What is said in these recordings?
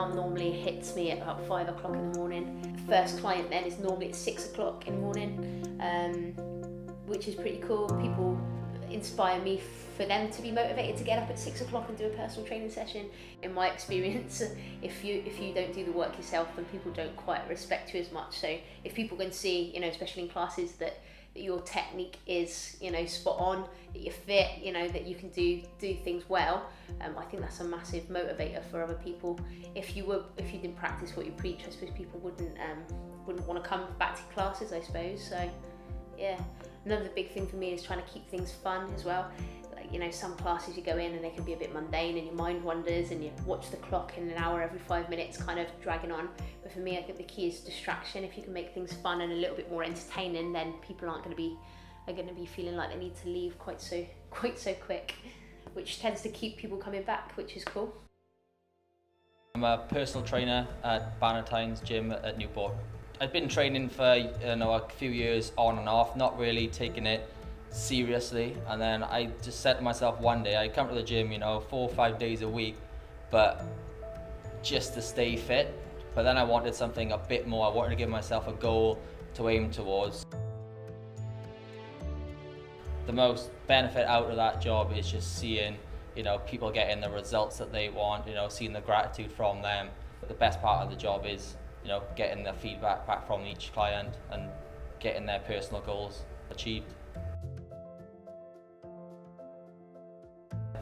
alarm normally hits me at about 5 o'clock in the morning. First client then is normally at 6 o'clock in the morning, which is pretty cool. People inspire me for them to be motivated to get up at 6 o'clock and do a personal training session. In my experience, if you don't do the work yourself, then people don't quite respect you as much. So if people can see, especially in classes, that your technique is, spot on, that you're fit, that you can do things well, I think that's a massive motivator for other people. If you didn't practice what you preach, I suppose people wouldn't want to come back to classes, I suppose. So yeah, another big thing for me is trying to keep things fun as well. Like, some classes you go in and they can be a bit mundane and your mind wanders and you watch the clock in an hour every 5 minutes kind of dragging on. But for me, I think the key is distraction. If you can make things fun and a little bit more entertaining, then people are going to be feeling like they need to leave quite so quick, which tends to keep people coming back, which is cool. I'm a personal trainer at Bannatyne's gym at Newport. I've been training for a few years on and off, not really taking it seriously, and then I just said to myself one day, I come to the gym 4 or 5 days a week, but just to stay fit. But then I wanted something a bit more. I wanted to give myself a goal to aim towards. The most benefit out of that job is just seeing people getting the results that they want, seeing the gratitude from them. But the best part of the job is getting the feedback back from each client and getting their personal goals achieved.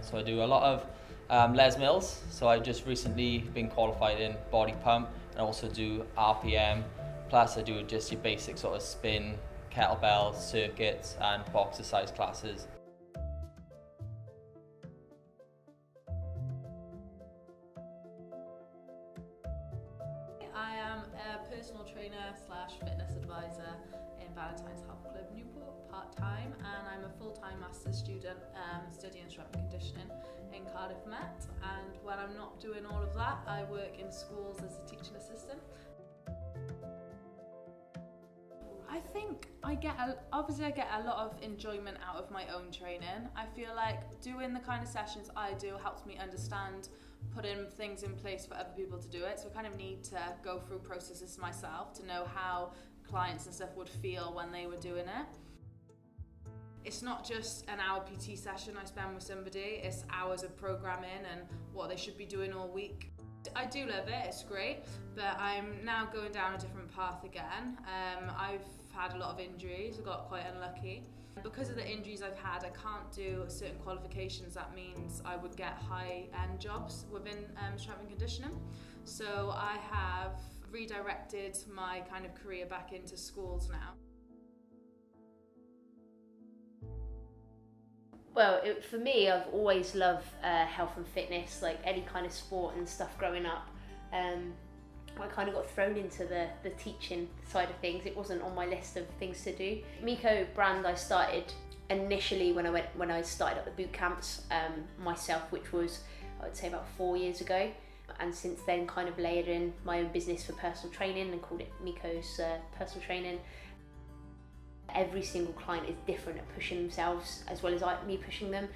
So I do a lot of Les Mills, so I've just recently been qualified in body pump, and also do RPM, plus I do just your basic sort of spin, kettlebell, circuits and boxercise classes. I am a personal trainer / fitness advisor in Bannatyne's Health Club Newport part-time, and I'm a full-time master's student studying strength and conditioning in Cardiff Met. And when I'm not doing all of that, I work in schools as a teaching assistant. I think I get a lot of enjoyment out of my own training. I feel like doing the kind of sessions I do helps me understand putting things in place for other people to do it. So I kind of need to go through processes myself to know how clients and stuff would feel when they were doing it. It's not just an hour PT session I spend with somebody, it's hours of programming and what they should be doing all week. I do love it, it's great, but I'm now going down a different path again. I've had a lot of injuries, I got quite unlucky. Because of the injuries I've had, I can't do certain qualifications. That means I would get high-end jobs within strength and conditioning. So I have redirected my kind of career back into schools now. Well, for me, I've always loved health and fitness, like any kind of sport and stuff growing up. I kind of got thrown into the teaching side of things. It wasn't on my list of things to do. Miko brand I started initially when I started at the boot camps myself, which was, I would say, about 4 years ago. And since then kind of layered in my own business for personal training and called it Miko's Personal Training. Every single client is different at pushing themselves as well as me pushing them.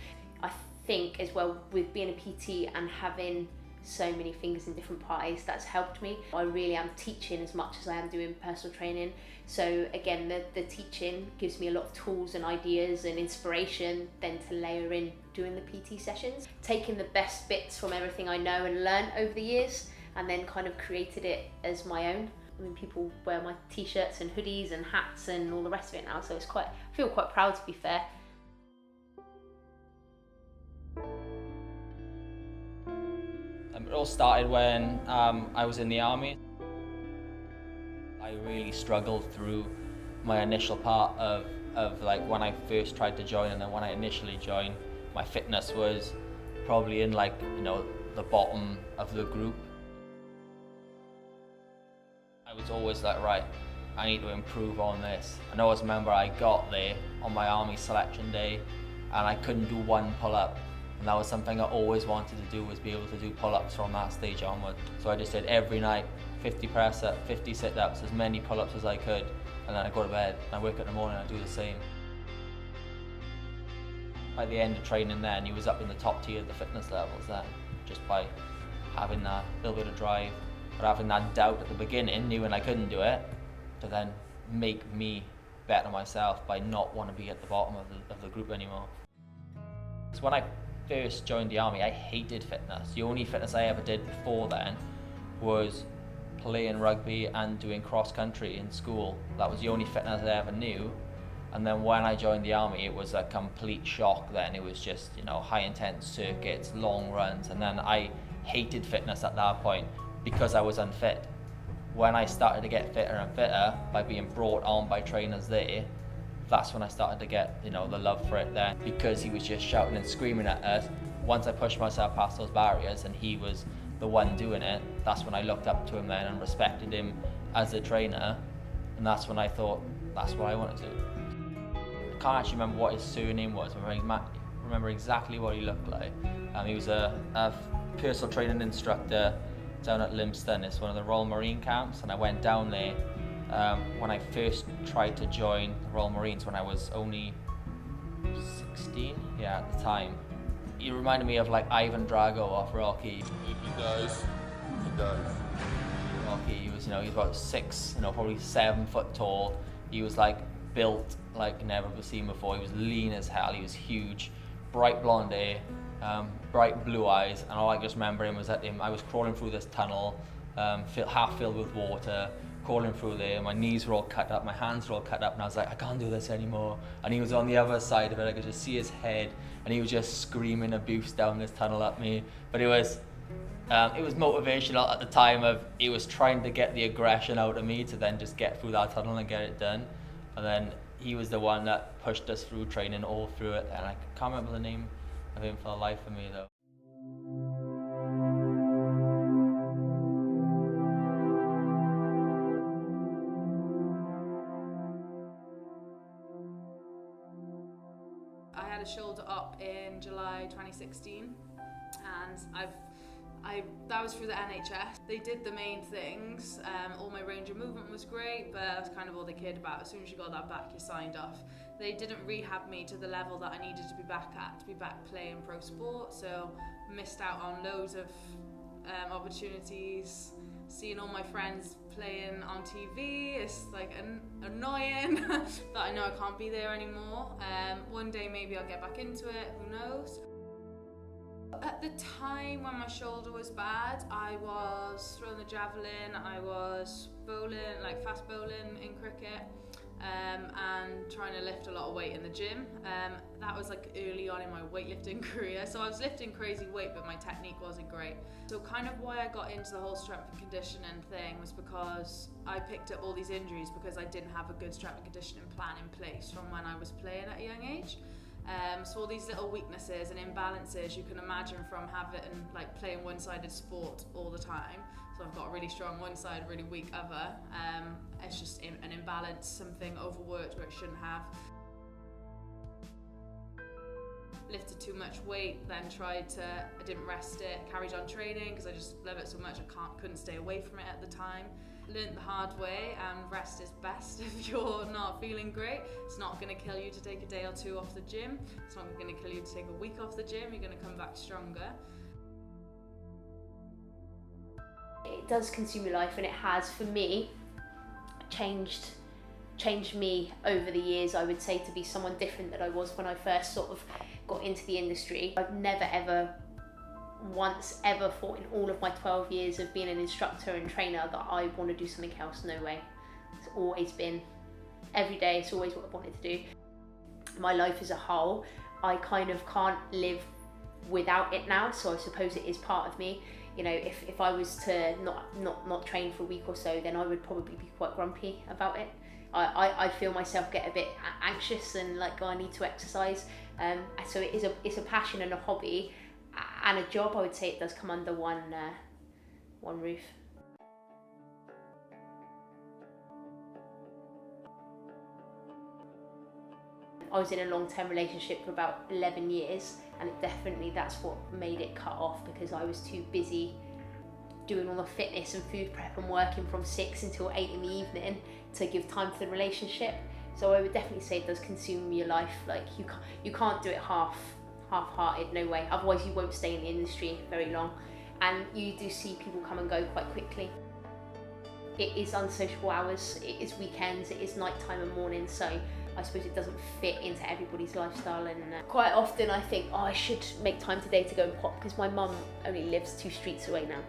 I think as well, with being a PT and having so many fingers in different pies, that's helped me. I really am teaching as much as I am doing personal training. So again, the teaching gives me a lot of tools and ideas and inspiration then to layer in doing the PT sessions. Taking the best bits from everything I know and learned over the years and then kind of created it as my own. I mean, people wear my t-shirts and hoodies and hats and all the rest of it now, so I feel quite proud, to be fair. It all started when I was in the army. I really struggled through my initial part of like when I first tried to join, and then when I initially joined, my fitness was probably in the bottom of the group. I was always like, right, I need to improve on this. And I always remember I got there on my army selection day and I couldn't do one pull-up. And that was something I always wanted to do, was be able to do pull-ups from that stage onward. So I just did every night, 50 press-ups, 50 sit-ups, as many pull-ups as I could. And then I go to bed, and I wake up in the morning and I do the same. By the end of training then, he was up in the top tier of the fitness levels then, just by having that little bit of drive, but having that doubt at the beginning, knowing I couldn't do it, to then make me better myself by not want to be at the bottom of the group anymore. So when I first joined the army, I hated fitness. The only fitness I ever did before then was playing rugby and doing cross country in school. That was the only fitness I ever knew. And then when I joined the army, it was a complete shock then. It was just, you know, high intense circuits, long runs, and then I hated fitness at that point because I was unfit. When I started to get fitter and fitter by being brought on by trainers there, that's when I started to get, you know, the love for it then, because he was just shouting and screaming at us. Once I pushed myself past those barriers and he was the one doing it, that's when I looked up to him then and respected him as a trainer, and that's when I thought, that's what I want to do. I can't actually remember what his surname was, I remember exactly what he looked like. He was a personal training instructor down at Lympstone. It's one of the Royal Marine camps, and I went down there when I first tried to join the Royal Marines when I was only 16, at the time. He reminded me of like Ivan Drago off Rocky. If he dies, he dies. Rocky, he was about 6, probably 7 foot tall. He was like built like never seen before. He was lean as hell. He was huge, bright blonde hair, bright blue eyes, and all I just remember him was that I was crawling through this tunnel, half filled with water, crawling through there. My knees were all cut up, my hands were all cut up, and I was like, I can't do this anymore. And he was on the other side of it. I could just see his head, and he was just screaming abuse down this tunnel at me. But it was motivational at the time. He was trying to get the aggression out of me to then just get through that tunnel and get it done. And then he was the one that pushed us through training all through it, and I can't remember the name of him for the life of me though. I had a shoulder op in July 2016, and that was through the NHS. They did the main things. All my range of movement was great, but that's kind of all they cared about. As soon as you got that back, you signed off. They didn't rehab me to the level that I needed to be back playing pro sport, so missed out on loads of opportunities. Seeing all my friends playing on TV, it's like annoying that I know I can't be there anymore. One day maybe I'll get back into it, who knows. At the time when my shoulder was bad, I was throwing the javelin, I was bowling, like fast bowling in cricket, and trying to lift a lot of weight in the gym. That was like early on in my weightlifting career, so I was lifting crazy weight, but my technique wasn't great. So kind of why I got into the whole strength and conditioning thing was because I picked up all these injuries because I didn't have a good strength and conditioning plan in place from when I was playing at a young age. So all these little weaknesses and imbalances you can imagine from having like playing one-sided sport all the time. So I've got a really strong one side, really weak other. It's just an imbalance, something overworked where it shouldn't have. Lifted too much weight, then I didn't rest it, carried on training because I just love it so much I couldn't stay away from it at the time. Learned the hard way, and rest is best if you're not feeling great. It's not going to kill you to take a day or two off the gym. It's not going to kill you to take a week off the gym. You're going to come back stronger. It does consume your life, and it has, for me, changed me over the years, I would say, to be someone different than I was when I first sort of got into the industry. I've never ever once ever thought in all of my 12 years of being an instructor and trainer that I want to do something else. No way. It's always been, every day, it's always what I wanted to do. My life as a whole, I kind of can't live without it now, so I suppose it is part of me. You know, if I was to not train for a week or so, then I would probably be quite grumpy about it. I feel myself get a bit anxious and like, oh, I need to exercise. So it's a passion and a hobby and a job. I would say it does come under one roof. I was in a long-term relationship for about 11 years, and that's what made it cut off, because I was too busy doing all the fitness and food prep and working from 6 until 8 in the evening to give time to the relationship. So I would definitely say it does consume your life. Like you can't do it half-hearted, no way. Otherwise you won't stay in the industry very long. and you do see people come and go quite quickly. It is unsociable hours, it is weekends, it is nighttime and morning, so I suppose it doesn't fit into everybody's lifestyle. And quite often I think, oh, I should make time today to go and pop, because my mum only lives 2 streets away now,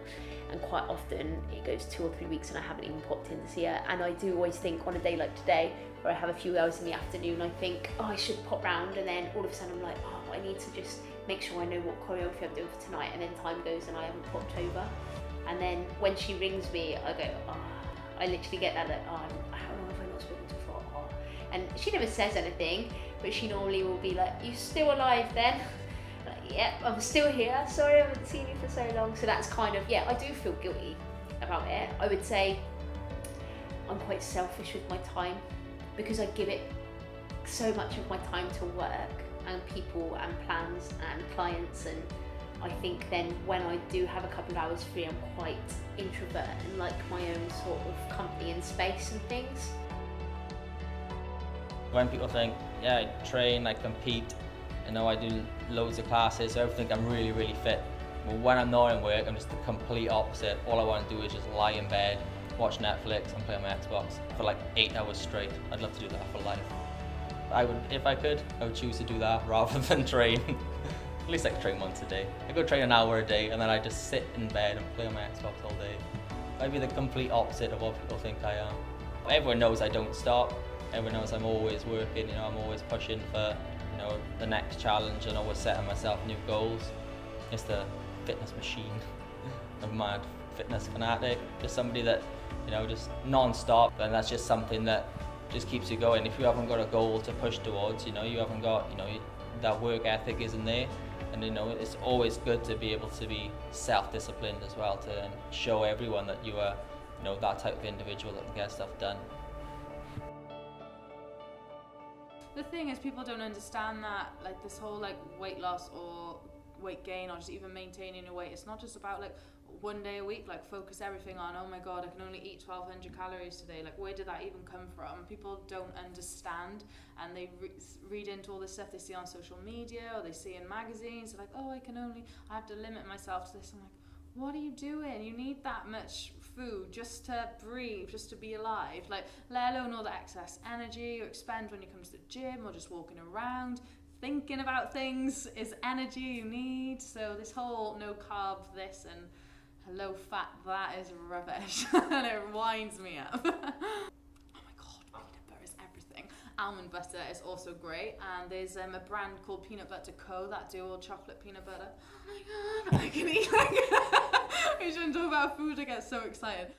and quite often it goes 2 or 3 weeks and I haven't even popped in to see her. And I do always think, on a day like today where I have a few hours in the afternoon, I think, oh, I should pop round, and then all of a sudden I'm like, oh, I need to just make sure I know what choreography I'm doing for tonight, and then time goes and I haven't popped over. And then when she rings me, I go, oh, I literally get that, oh, how long have I not spoken to her for? Oh. And she never says anything, but she normally will be like, you still alive then? Like, yep, I'm still here, sorry I haven't seen you for so long. So that's kind of, yeah, I do feel guilty about it. I would say I'm quite selfish with my time, because I give it so much of my time to work and people and plans and clients, and I think then when I do have a couple of hours free, I'm quite introvert and like my own sort of company and space and things. When people think, yeah, I train, I compete, I do loads of classes, so everything I'm really, really fit. But when I'm not in work, I'm just the complete opposite. All I want to do is just lie in bed, watch Netflix and play on my Xbox for like 8 hours straight. I'd love to do that for life. If I could, I would choose to do that rather than train. At least I could train once a day. I go train an hour a day and then I just sit in bed and play on my Xbox all day. I'd be the complete opposite of what people think I am. Everyone knows I don't stop. Everyone knows I'm always working, I'm always pushing for, the next challenge and always setting myself new goals. Just a fitness machine, a mad fitness fanatic, just somebody that, just non-stop, and that's just something that just keeps you going. If you haven't got a goal to push towards, you haven't got, that work ethic isn't there, and it's always good to be able to be self-disciplined as well, to show everyone that you are, that type of individual that can get stuff done. The thing is, people don't understand that, like, this whole weight loss or weight gain or just even maintaining your weight, it's not just about one day a week, focus everything on, oh my god, I can only eat 1200 calories today. Where did that even come from? People don't understand, and they read into all this stuff they see on social media or they see in magazines. They're like, oh, I have to limit myself to this. I'm like, what are you doing? You need that much food just to breathe, just to be alive, let alone all the excess energy you expend when you come to the gym or just walking around. Thinking about things is energy you need. So this whole no carb this and low fat that is rubbish. And it winds me up. Oh my god, peanut butter is everything. Almond butter is also great, and there's a brand called Peanut Butter Co. that do all chocolate peanut butter. Oh my god, I can eat we shouldn't talk about food, I get so excited.